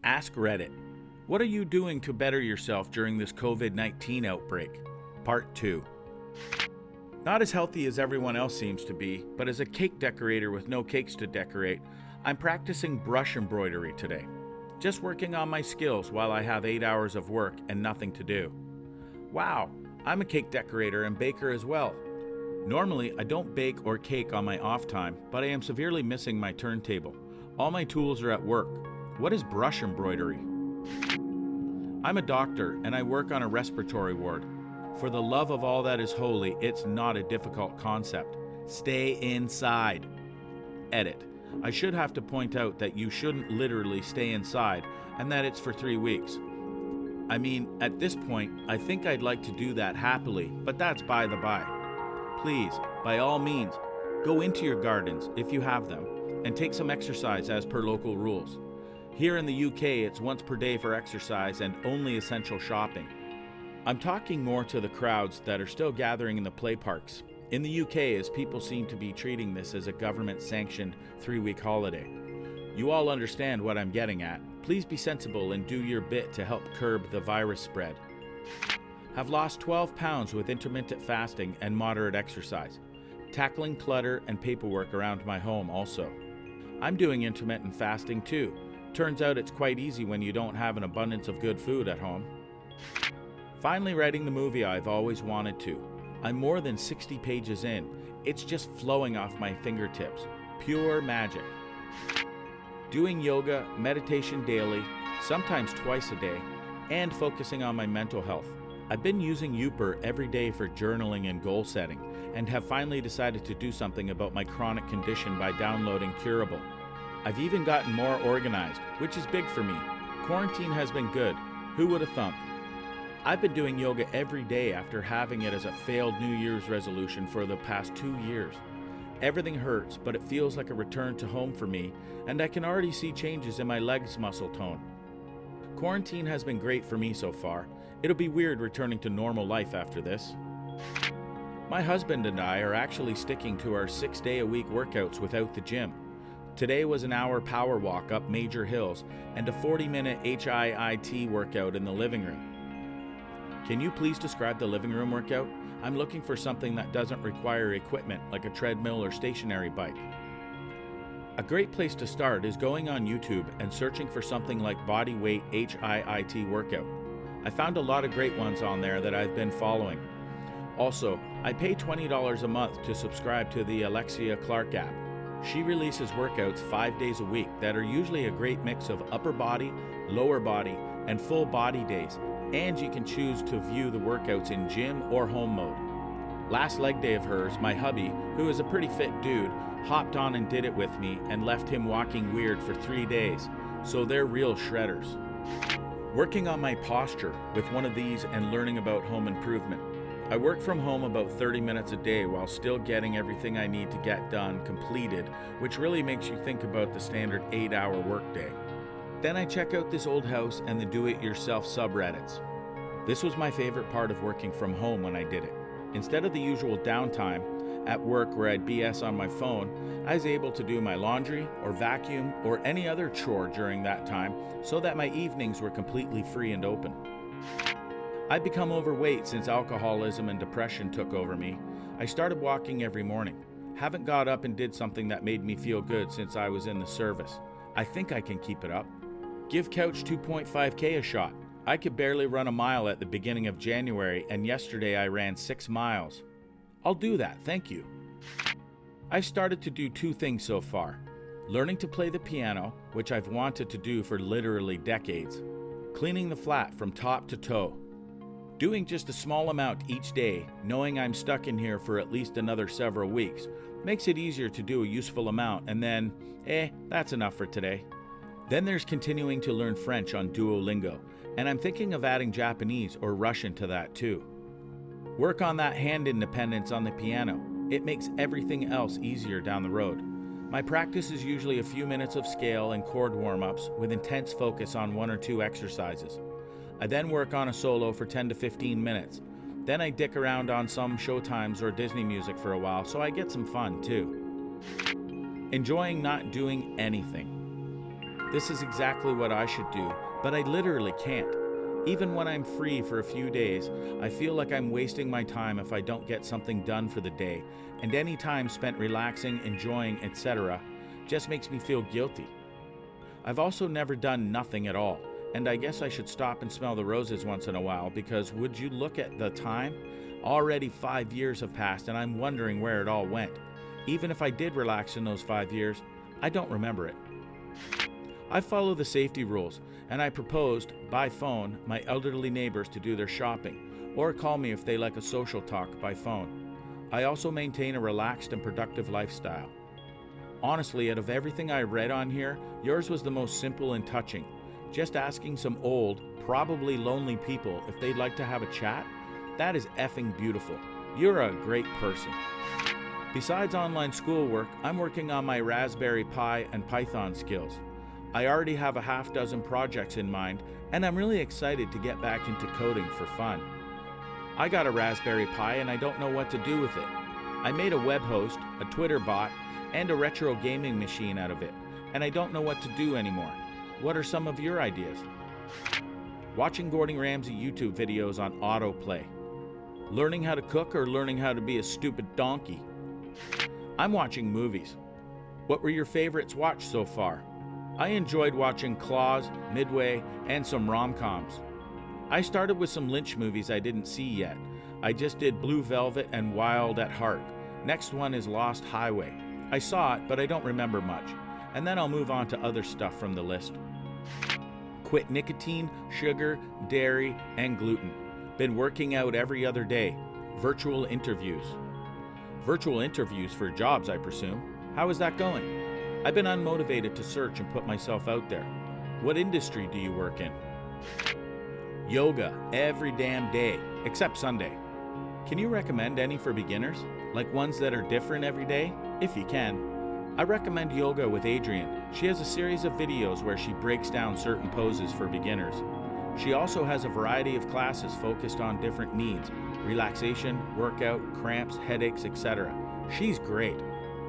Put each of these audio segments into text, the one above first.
AskReddit. What are you doing to better yourself during this COVID-19 outbreak? Part 2. Not as healthy as everyone else seems to be, but as a cake decorator with no cakes to decorate, I'm practicing brush embroidery today. Just working on my skills while I have 8 hours of work and nothing to do. Wow, I'm a cake decorator and baker as well. Normally, I don't bake or cake on my off time, but I am severely missing my turntable. All my tools are at work. What is brush embroidery? I'm a doctor and I work on a respiratory ward. For the love of all that is holy, it's not a difficult concept. Stay inside. Edit. I should have to point out that you shouldn't literally stay inside and that it's for 3 weeks. I mean, at this point, I think I'd like to do that happily, but that's by the by. Please, by all means, go into your gardens, if you have them, and take some exercise as per local rules. Here in the UK, it's once per day for exercise and only essential shopping. I'm talking more to the crowds that are still gathering in the play parks. In the UK, as people seem to be treating this as a government-sanctioned 3-week holiday. You all understand what I'm getting at. Please be sensible and do your bit to help curb the virus spread. Have lost 12 pounds with intermittent fasting and moderate exercise. Tackling clutter and paperwork around my home also. I'm doing intermittent fasting too. Turns out it's quite easy when you don't have an abundance of good food at home. Finally writing the movie I've always wanted to. I'm more than 60 pages in. It's just flowing off my fingertips. Pure magic. Doing yoga, meditation daily, sometimes twice a day, and focusing on my mental health. I've been using Youper every day for journaling and goal setting, and have finally decided to do something about my chronic condition by downloading Curable. I've even gotten more organized, which is big for me. Quarantine has been good. Who would have thunk? I've been doing yoga every day after having it as a failed New Year's resolution for the past 2 years. Everything hurts, but it feels like a return to home for me, and I can already see changes in my legs muscle tone. Quarantine has been great for me so far. It'll be weird returning to normal life after this. My husband and I are actually sticking to our 6-day-a-week workouts without the gym. Today was an hour power walk up major hills and a 40-minute HIIT workout in the living room. Can you please describe the living room workout? I'm looking for something that doesn't require equipment like a treadmill or stationary bike. A great place to start is going on YouTube and searching for something like body weight HIIT workout. I found a lot of great ones on there that I've been following. Also, I pay $20 a month to subscribe to the Alexia Clark app. She releases workouts 5 days a week that are usually a great mix of upper body, lower body, and full body days, and you can choose to view the workouts in gym or home mode. Last leg day of hers, my hubby, who is a pretty fit dude, hopped on and did it with me and left him walking weird for 3 days, so they're real shredders. Working on my posture with one of these and learning about home improvement. I work from home about 30 minutes a day while still getting everything I need to get done completed, which really makes you think about the standard 8-hour workday. Then I check out this old house and the do-it-yourself subreddits. This was my favorite part of working from home when I did it. Instead of the usual downtime at work where I'd BS on my phone, I was able to do my laundry or vacuum or any other chore during that time so that my evenings were completely free and open. I'd become overweight since alcoholism and depression took over me. I started walking every morning. Haven't got up and did something that made me feel good since I was in the service. I think I can keep it up. Give Couch 2.5K a shot. I could barely run a mile at the beginning of January, and yesterday I ran 6 miles. I'll do that, thank you. I've started to do 2 things so far. Learning to play the piano, which I've wanted to do for literally decades. Cleaning the flat from top to toe. Doing just a small amount each day, knowing I'm stuck in here for at least another several weeks, makes it easier to do a useful amount and then, that's enough for today. Then there's continuing to learn French on Duolingo, and I'm thinking of adding Japanese or Russian to that too. Work on that hand independence on the piano. It makes everything else easier down the road. My practice is usually a few minutes of scale and chord warm-ups with intense focus on 1 or 2 exercises. I then work on a solo for 10 to 15 minutes. Then I dick around on some Showtimes or Disney music for a while, so I get some fun too. Enjoying not doing anything. This is exactly what I should do, but I literally can't. Even when I'm free for a few days, I feel like I'm wasting my time if I don't get something done for the day, and any time spent relaxing, enjoying, etc. just makes me feel guilty. I've also never done nothing at all, and I guess I should stop and smell the roses once in a while, because would you look at the time? Already 5 years have passed and I'm wondering where it all went. Even if I did relax in those 5 years, I don't remember it. I follow the safety rules, and I proposed, by phone, my elderly neighbors to do their shopping, or call me if they like a social talk by phone. I also maintain a relaxed and productive lifestyle. Honestly, out of everything I read on here, yours was the most simple and touching. Just asking some old, probably lonely people if they'd like to have a chat? That is effing beautiful. You're a great person. Besides online schoolwork, I'm working on my Raspberry Pi and Python skills. I already have a half dozen projects in mind, and I'm really excited to get back into coding for fun. I got a Raspberry Pi and I don't know what to do with it. I made a web host, a Twitter bot, and a retro gaming machine out of it, and I don't know what to do anymore. What are some of your ideas? Watching Gordon Ramsay YouTube videos on autoplay. Learning how to cook or learning how to be a stupid donkey? I'm watching movies. What were your favorites watched so far? I enjoyed watching Claws, Midway, and some rom-coms. I started with some Lynch movies I didn't see yet. I just did Blue Velvet and Wild at Heart. Next one is Lost Highway. I saw it, but I don't remember much. And then I'll move on to other stuff from the list. Quit nicotine, sugar, dairy, and gluten. Been working out every other day. Virtual interviews. Virtual interviews for jobs, I presume. How is that going? I've been unmotivated to search and put myself out there. What industry do you work in? Yoga every damn day, except Sunday. Can you recommend any for beginners? Like ones that are different every day? If you can. I recommend Yoga with Adrienne. She has a series of videos where she breaks down certain poses for beginners. She also has a variety of classes focused on different needs, relaxation, workout, cramps, headaches, etc. She's great.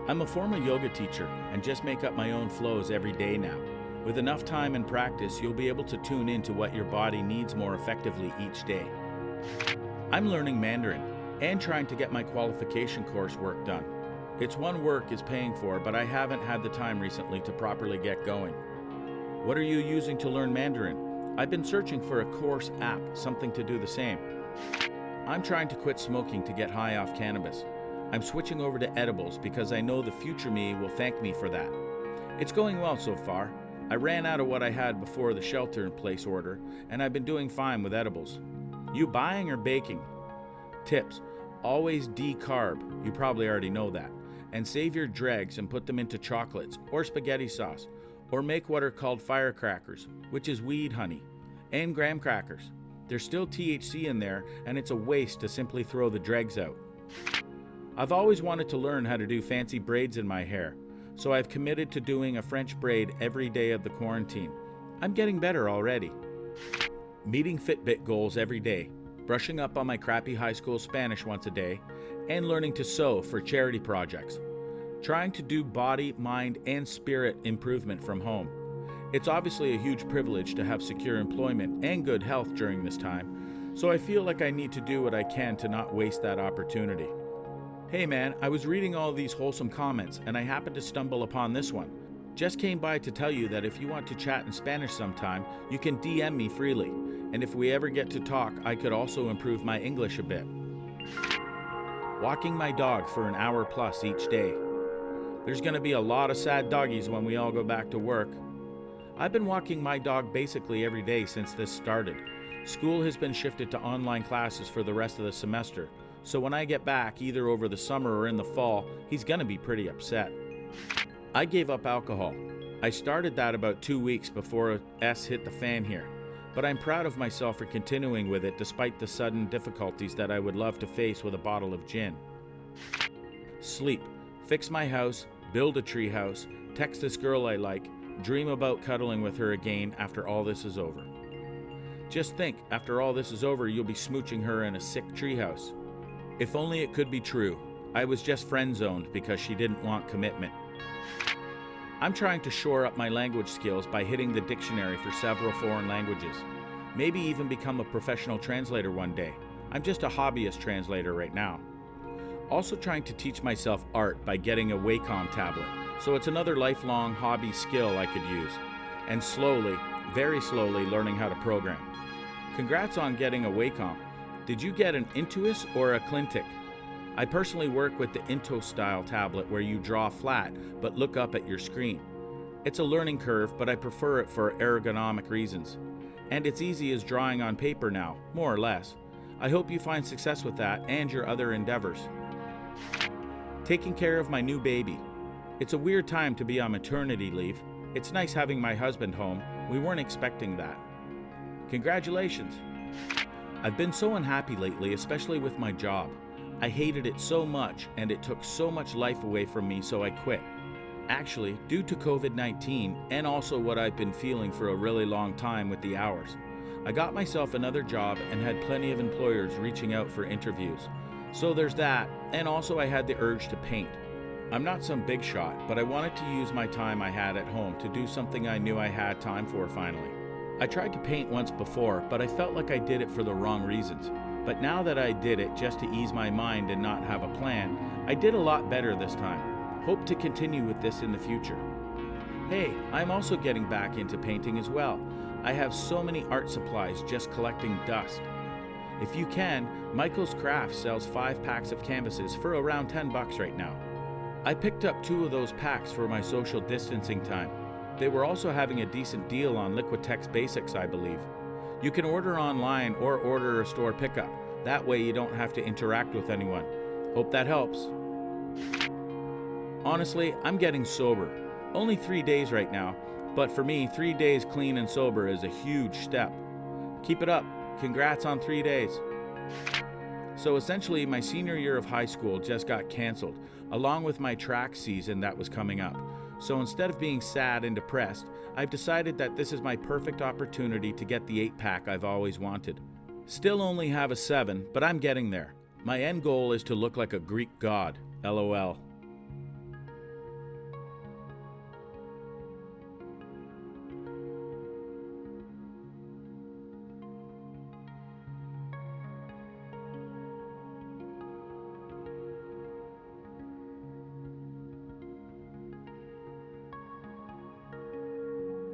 I'm a former yoga teacher and just make up my own flows every day now. With enough time and practice, you'll be able to tune into what your body needs more effectively each day. I'm learning Mandarin and trying to get my qualification coursework done. It's one work is paying for, but I haven't had the time recently to properly get going. What are you using to learn Mandarin? I've been searching for a course app, something to do the same. I'm trying to quit smoking to get high off cannabis. I'm switching over to edibles because I know the future me will thank me for that. It's going well so far. I ran out of what I had before the shelter-in-place order, and I've been doing fine with edibles. You buying or baking? Tips: always decarb, you probably already know that, and save your dregs and put them into chocolates or spaghetti sauce, or make what are called firecrackers, which is weed honey, and graham crackers. There's still THC in there, and it's a waste to simply throw the dregs out. I've always wanted to learn how to do fancy braids in my hair, so I've committed to doing a French braid every day of the quarantine. I'm getting better already. Meeting Fitbit goals every day, brushing up on my crappy high school Spanish once a day, and learning to sew for charity projects. Trying to do body, mind, and spirit improvement from home. It's obviously a huge privilege to have secure employment and good health during this time, so I feel like I need to do what I can to not waste that opportunity. Hey man, I was reading all these wholesome comments and I happened to stumble upon this one. Just came by to tell you that if you want to chat in Spanish sometime, you can DM me freely. And if we ever get to talk, I could also improve my English a bit. Walking my dog for an hour plus each day. There's going to be a lot of sad doggies when we all go back to work. I've been walking my dog basically every day since this started. School has been shifted to online classes for the rest of the semester. So when I get back, either over the summer or in the fall, he's gonna be pretty upset. I gave up alcohol. I started that about 2 weeks before S hit the fan here, but I'm proud of myself for continuing with it despite the sudden difficulties that I would love to face with a bottle of gin. Sleep. Fix my house, build a tree house, text this girl I like, dream about cuddling with her again after all this is over. Just think, after all this is over, you'll be smooching her in a sick treehouse. If only it could be true. I was just friend-zoned because she didn't want commitment. I'm trying to shore up my language skills by hitting the dictionary for several foreign languages. Maybe even become a professional translator one day. I'm just a hobbyist translator right now. Also trying to teach myself art by getting a Wacom tablet, so it's another lifelong hobby skill I could use. And slowly, very slowly, learning how to program. Congrats on getting a Wacom. Did you get an Intuos or a Clintic? I personally work with the Intuos style tablet where you draw flat but look up at your screen. It's a learning curve, but I prefer it for ergonomic reasons. And it's easy as drawing on paper now, more or less. I hope you find success with that and your other endeavors. Taking care of my new baby. It's a weird time to be on maternity leave. It's nice having my husband home. We weren't expecting that. Congratulations. I've been so unhappy lately, especially with my job. I hated it so much and it took so much life away from me, so I quit. Actually, due to COVID-19 and also what I've been feeling for a really long time with the hours, I got myself another job and had plenty of employers reaching out for interviews. So there's that, and also I had the urge to paint. I'm not some big shot, but I wanted to use my time I had at home to do something I knew I had time for finally. I tried to paint once before, but I felt like I did it for the wrong reasons. But now that I did it just to ease my mind and not have a plan, I did a lot better this time. Hope to continue with this in the future. Hey, I'm also getting back into painting as well. I have so many art supplies just collecting dust. If you can, Michael's Crafts sells 5 packs of canvases for around $10 right now. I picked up 2 of those packs for my social distancing time. They were also having a decent deal on Liquitex Basics, I believe. You can order online or order a store pickup. That way you don't have to interact with anyone. Hope that helps. Honestly, I'm getting sober. Only 3 days right now, but for me, 3 days clean and sober is a huge step. Keep it up. Congrats on 3 days. So essentially, my senior year of high school just got canceled, along with my track season that was coming up. So instead of being sad and depressed, I've decided that this is my perfect opportunity to get the 8-pack I've always wanted. Still only have a 7, but I'm getting there. My end goal is to look like a Greek god. LOL.